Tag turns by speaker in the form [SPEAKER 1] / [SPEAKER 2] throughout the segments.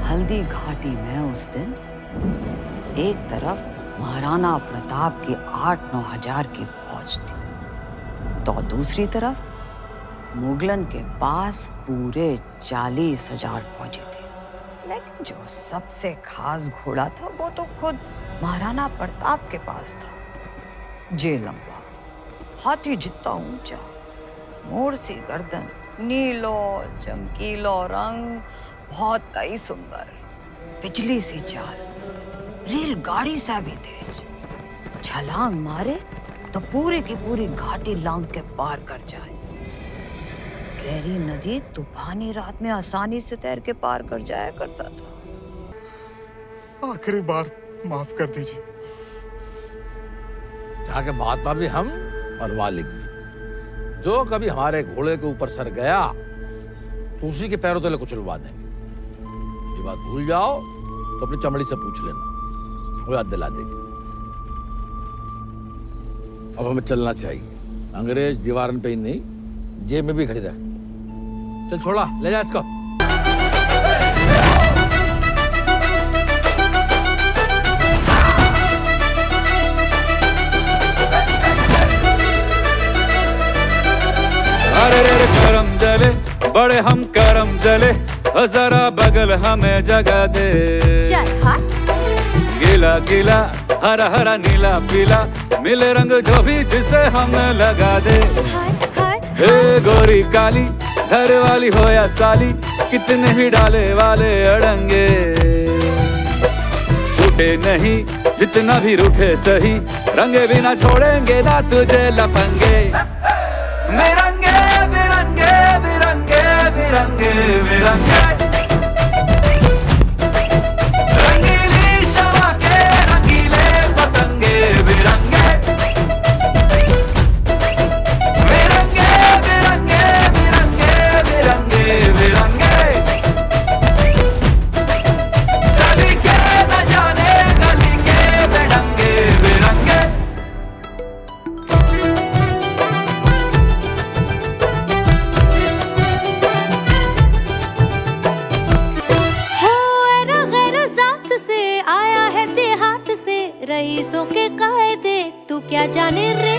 [SPEAKER 1] हल्दी घाटी में उस दिन एक तरफ महाराणा प्रताप की 8-9 हजार की फौज थी, तो दूसरी तरफ मुगलन के पास पूरे 40,000 फौजी थे। लेकिन जो सबसे खास घोड़ा था वो तो खुद महाराणा प्रताप के पास था। जे लंबा, हाथी जितना ऊंचा, मोर सी गर्दन, नीलो चमकीलो रंग, बहुत ही सुंदर, बिजली सी चाल, रेलगाड़ी से भी तेज, छलांग मारे तो पूरी की पूरी घाटी लांग के पार कर जाए। गहरी नदी तूफानी रात में आसानी से तैर के पार कर जाया करता था।
[SPEAKER 2] आखिरी बार माफ कर दीजिए।
[SPEAKER 3] जहाँ के महात्मा भी हम और मालिक भी, जो कभी हमारे घोड़े के ऊपर सर गया तो उसी के पैरों तले कुचलवा देंगे। ये बात भूल जाओ तो अपनी चमड़ी से पूछ लेना, वो याद दिला देगी। अब हमें चलना चाहिए। अंग्रेज दीवारन पे ही नहीं, जेब में भी खड़ी रखते। चल छोड़ा, ले जा इसको।
[SPEAKER 4] अरे रे करम जले, बड़े हम करम जले, जरा बगल हमें जगह दे। गीला गीला, हरा हरा नीला पीला, मिले रंग जो भी जिसे हमें लगा दे। हे गोरी काली, घर वाली हो या साली, कितने ही डाले वाले अड़ंगे, छूटे नहीं जितना भी रूठे सही, रंगे बिना छोड़ेंगे ना तुझे लपंगे। बिरंगे बिरंगे बिरंगे बिरंगे बिरंगे, रंगीली शमा के रंगीले पतंगे बिरंगे। बिरंगे बिरंगे बिरंगे बिरंगे बिरंगे, सभी के न जाने गली के बेढंगे बिरंगे।
[SPEAKER 5] रईसों के कायदे तू क्या जाने रे,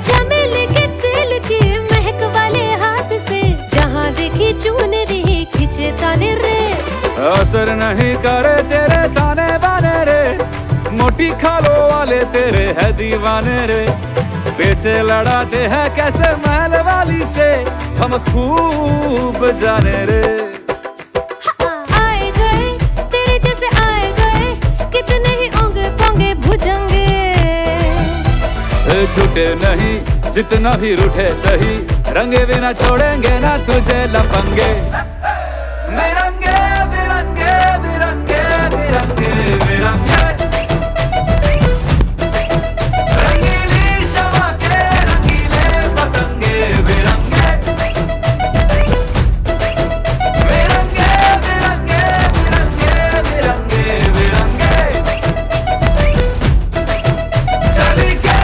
[SPEAKER 5] चमेली के दिल की महक वाले हाथ से, जहाँ देखी चुनरी खींचे ताने रे।
[SPEAKER 4] असर नहीं करे तेरे ताने बाने रे, मोटी खालों वाले तेरे है दीवाने रे। पेचे लड़ाते हैं कैसे महल वाली से, हम खूब जाने रे। छूटे नहीं जितना भी रूठे सही, रंगे बिना छोड़ेंगे ना तुझे लपंगे। बिरंगे बिरंगे बिरंगे बिरंगे बिरंगे, रंगीली शमा के रंगीले पतंगे बिरंगे। बिरंगे बिरंगे बिरंगे बिरंगे बिरंगे, सभी के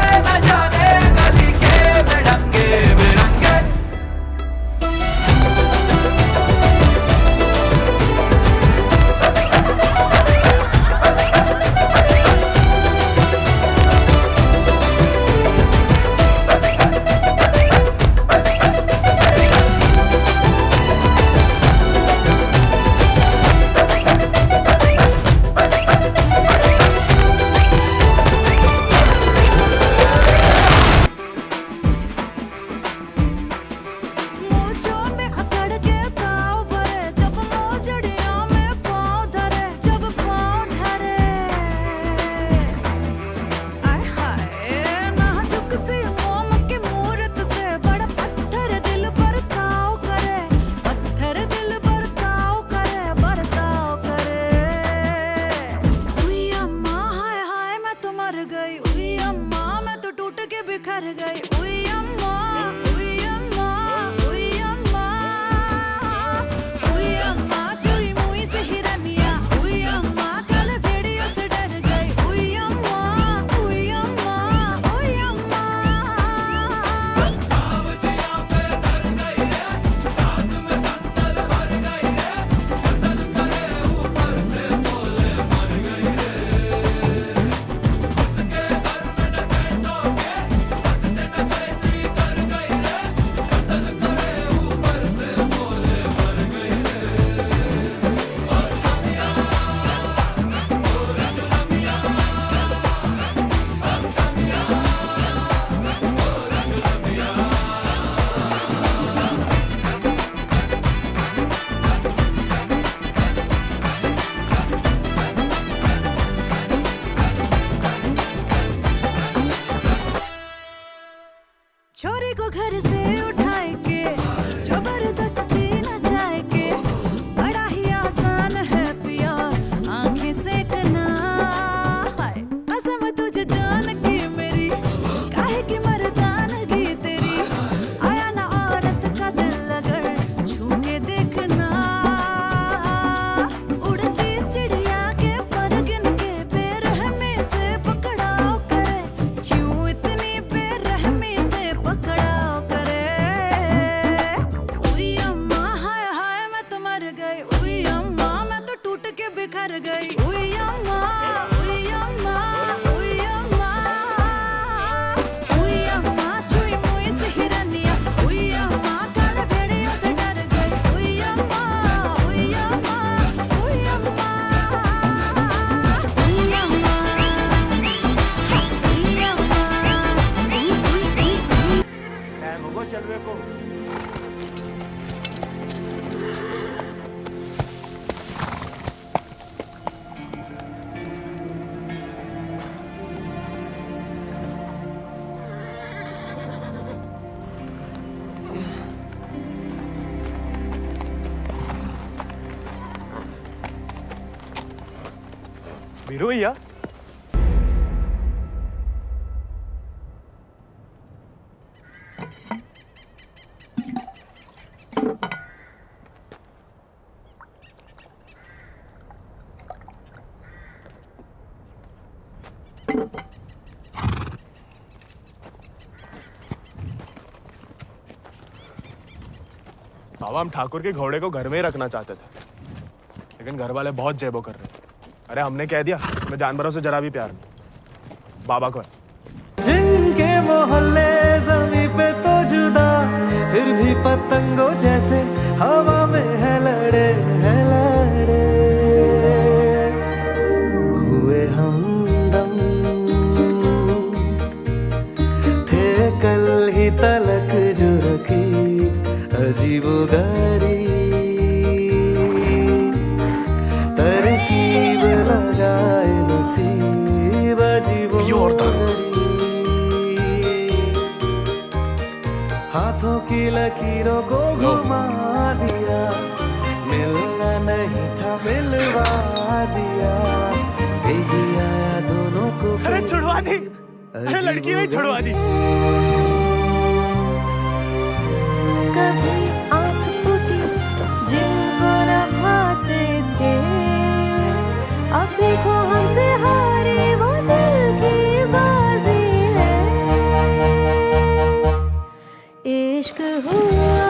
[SPEAKER 2] वीरू भैया बाबा हम ठाकुर के घोड़े को घर में ही रखना चाहते थे, लेकिन घर वाले बहुत जेबो कर रहे। अरे हमने कह दिया मैं जानवरों से जरा भी प्यार नहीं। बाबा को
[SPEAKER 6] जिनके मोहल्ले जमी पे तो जुदा, फिर भी पतंगों जैसे हवा में है लड़े हुए हमदम, थे कल ही तलक जो रखी अजीबोगरीब, तरकीब लगाए नसीब अजीबोगरीब, हाथों की लकीरों को घुमा दिया, मिलना नहीं था मिलवा दिया, यही आया दोनों को।
[SPEAKER 2] अरे छुड़वा दी, अरे लड़की नहीं छुड़वा दी।
[SPEAKER 5] कभी आँख फूटी जिनको न भाते थे, अब देखो हमसे हारे वो दिल की बाजी है। इश्क हुआ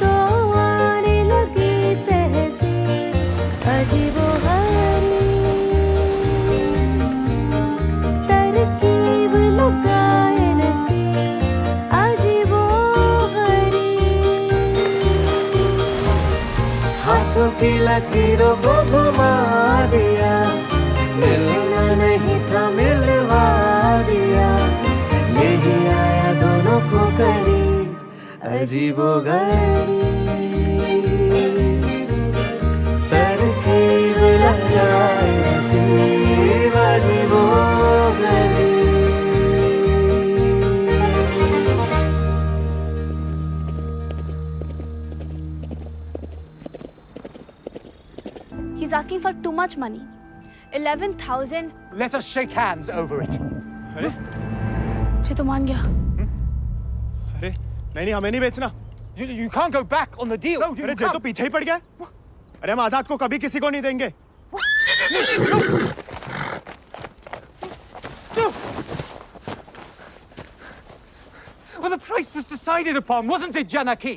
[SPEAKER 5] तो आने लगी तहसीन अजीबोगरीब, तरकीब लगाए नसीब
[SPEAKER 6] हाथों की लकीरों को घुमा दिया, मिलना नहीं था मिलवा दिया, यही आया दोनों को करीब अजीबोगरीब, तरकीब लगाए नसीब अजीबोगरीब।
[SPEAKER 7] He's asking for too much money. 11,000.
[SPEAKER 2] Let us shake hands over it. अरे
[SPEAKER 7] ये तो मान गया।
[SPEAKER 2] अरे नहीं हमें नहीं बेचना। You can't go back on the deal. No, अरे जे तो पीछे ही पड़ गया। अरे हम आजाद को कभी किसी को नहीं देंगे। Well, the price was decided upon, wasn't it, Janaki?